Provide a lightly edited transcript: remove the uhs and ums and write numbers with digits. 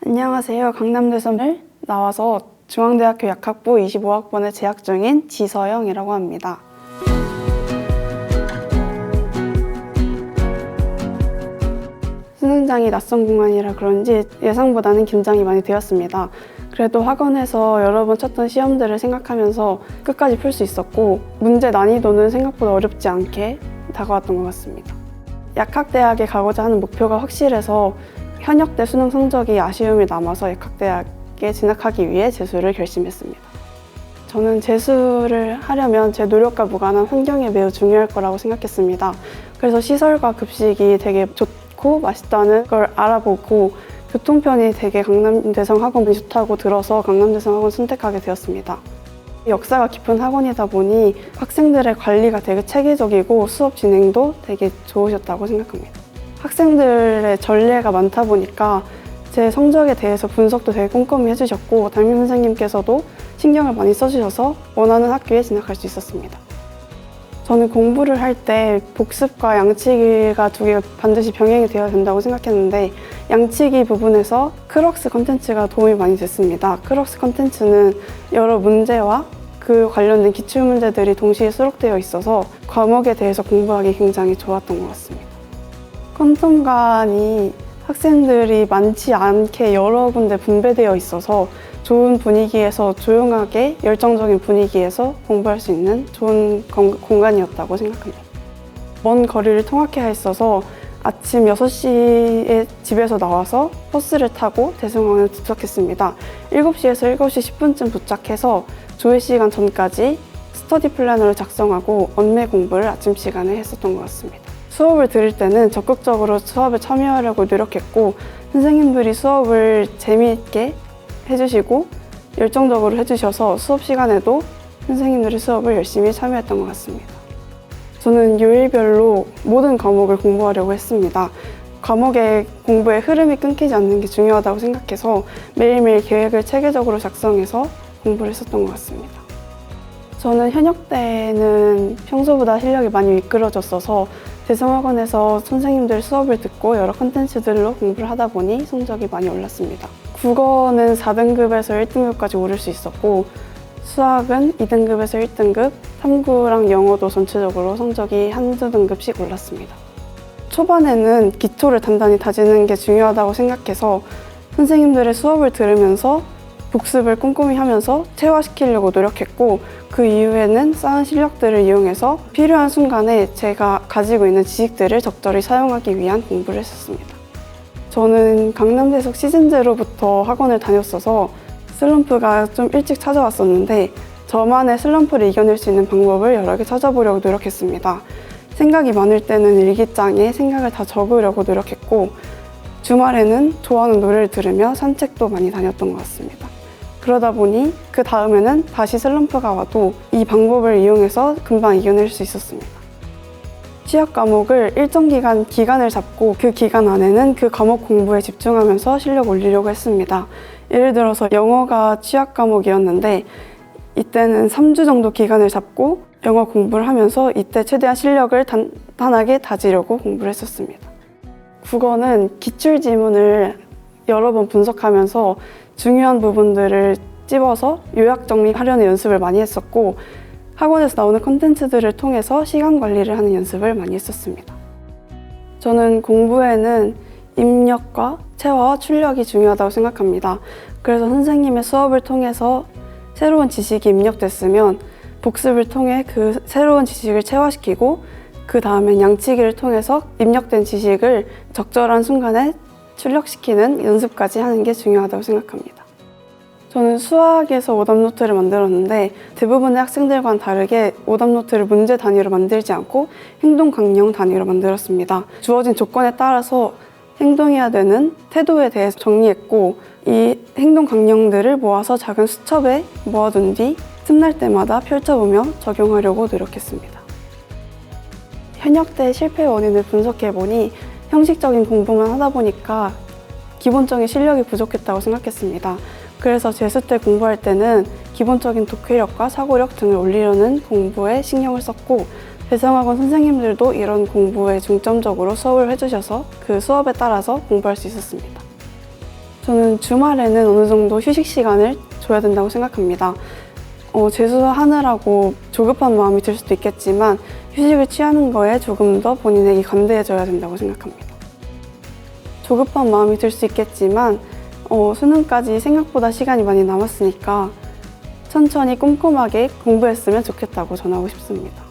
안녕하세요. 강남대성을 나와서 중앙대학교 약학부 25학번에 재학 중인 지서영이라고 합니다. 수능장이 낯선 공간이라 그런지 예상보다는 긴장이 많이 되었습니다. 그래도 학원에서 여러 번 쳤던 시험들을 생각하면서 끝까지 풀 수 있었고 문제 난이도는 생각보다 어렵지 않게 다가왔던 것 같습니다. 약학대학에 가고자 하는 목표가 확실해서 현역대 수능 성적이 아쉬움이 남아서 약학대학에 진학하기 위해 재수를 결심했습니다. 저는 재수를 하려면 제 노력과 무관한 환경이 매우 중요할 거라고 생각했습니다. 그래서 시설과 급식이 되게 좋고 맛있다는 걸 알아보고 교통편이 되게 강남대성 학원이 좋다고 들어서 강남대성 학원 선택하게 되었습니다. 역사가 깊은 학원이다 보니 학생들의 관리가 되게 체계적이고 수업 진행도 되게 좋으셨다고 생각합니다. 학생들의 전례가 많다 보니까 제 성적에 대해서 분석도 되게 꼼꼼히 해주셨고 담임 선생님께서도 신경을 많이 써주셔서 원하는 학교에 진학할 수 있었습니다. 저는 공부를 할 때 복습과 양치기가 두 개가 반드시 병행이 되어야 된다고 생각했는데 양치기 부분에서 크럭스 컨텐츠가 도움이 많이 됐습니다. 크럭스 컨텐츠는 여러 문제와 그 관련된 기출문제들이 동시에 수록되어 있어서 과목에 대해서 공부하기 굉장히 좋았던 것 같습니다. 퀀텀관이 학생들이 많지 않게 여러 군데 분배되어 있어서 좋은 분위기에서 조용하게 열정적인 분위기에서 공부할 수 있는 좋은 공간이었다고 생각합니다. 먼 거리를 통학해야 했어서 아침 6시에 집에서 나와서 버스를 타고 대성학원에 도착했습니다. 7시에서 7시 10분쯤 도착해서 조회 시간 전까지 스터디 플래너를 작성하고 언매 공부를 아침 시간에 했었던 것 같습니다. 수업을 들을 때는 적극적으로 수업에 참여하려고 노력했고 선생님들이 수업을 재미있게 해주시고 열정적으로 해주셔서 수업 시간에도 선생님들의 수업을 열심히 참여했던 것 같습니다. 저는 요일별로 모든 과목을 공부하려고 했습니다. 과목의 공부의 흐름이 끊기지 않는 게 중요하다고 생각해서 매일매일 계획을 체계적으로 작성해서 공부를 했었던 것 같습니다. 저는 현역 때는 평소보다 실력이 많이 미끄러졌어서 대성학원에서 선생님들 수업을 듣고 여러 컨텐츠들로 공부를 하다 보니 성적이 많이 올랐습니다. 국어는 4등급에서 1등급까지 오를 수 있었고 수학은 2등급에서 1등급, 탐구랑 영어도 전체적으로 성적이 한두 등급씩 올랐습니다. 초반에는 기초를 단단히 다지는 게 중요하다고 생각해서 선생님들의 수업을 들으면서 복습을 꼼꼼히 하면서 체화시키려고 노력했고 그 이후에는 쌓은 실력들을 이용해서 필요한 순간에 제가 가지고 있는 지식들을 적절히 사용하기 위한 공부를 했었습니다. 저는 강남대석 시즌제로부터 학원을 다녔어서 슬럼프가 좀 일찍 찾아왔었는데 저만의 슬럼프를 이겨낼 수 있는 방법을 여러 개 찾아보려고 노력했습니다. 생각이 많을 때는 일기장에 생각을 다 적으려고 노력했고 주말에는 좋아하는 노래를 들으며 산책도 많이 다녔던 것 같습니다. 그러다 보니 그 다음에는 다시 슬럼프가 와도 이 방법을 이용해서 금방 이겨낼 수 있었습니다. 취약 과목을 일정 기간을 잡고 그 기간 안에는 그 과목 공부에 집중하면서 실력 올리려고 했습니다. 예를 들어서 영어가 취약 과목이었는데 이때는 3주 정도 기간을 잡고 영어 공부를 하면서 이때 최대한 실력을 단단하게 다지려고 공부를 했었습니다. 국어는 기출 지문을 여러 번 분석하면서 중요한 부분들을 찝어서 요약 정리하려는 연습을 많이 했었고 학원에서 나오는 콘텐츠들을 통해서 시간 관리를 하는 연습을 많이 했었습니다. 저는 공부에는 입력과 체화와 출력이 중요하다고 생각합니다. 그래서 선생님의 수업을 통해서 새로운 지식이 입력됐으면 복습을 통해 그 새로운 지식을 체화시키고 그 다음엔 양치기를 통해서 입력된 지식을 적절한 순간에 출력시키는 연습까지 하는 게 중요하다고 생각합니다. 저는 수학에서 오답노트를 만들었는데 대부분의 학생들과는 다르게 오답노트를 문제 단위로 만들지 않고 행동 강령 단위로 만들었습니다. 주어진 조건에 따라서 행동해야 되는 태도에 대해서 정리했고 이 행동 강령들을 모아서 작은 수첩에 모아둔 뒤 틈날 때마다 펼쳐보며 적용하려고 노력했습니다. 현역 때 실패 원인을 분석해보니 형식적인 공부만 하다 보니까 기본적인 실력이 부족했다고 생각했습니다. 그래서 재수 때 공부할 때는 기본적인 독해력과 사고력 등을 올리려는 공부에 신경을 썼고 대성학원 선생님들도 이런 공부에 중점적으로 수업을 해주셔서 그 수업에 따라서 공부할 수 있었습니다. 저는 주말에는 어느 정도 휴식 시간을 줘야 된다고 생각합니다. 재수하느라고 조급한 마음이 들 수도 있겠지만 휴식을 취하는 거에 조금 더 본인에게 관대해져야 된다고 생각합니다. 조급한 마음이 들 수 있겠지만 수능까지 생각보다 시간이 많이 남았으니까 천천히 꼼꼼하게 공부했으면 좋겠다고 전하고 싶습니다.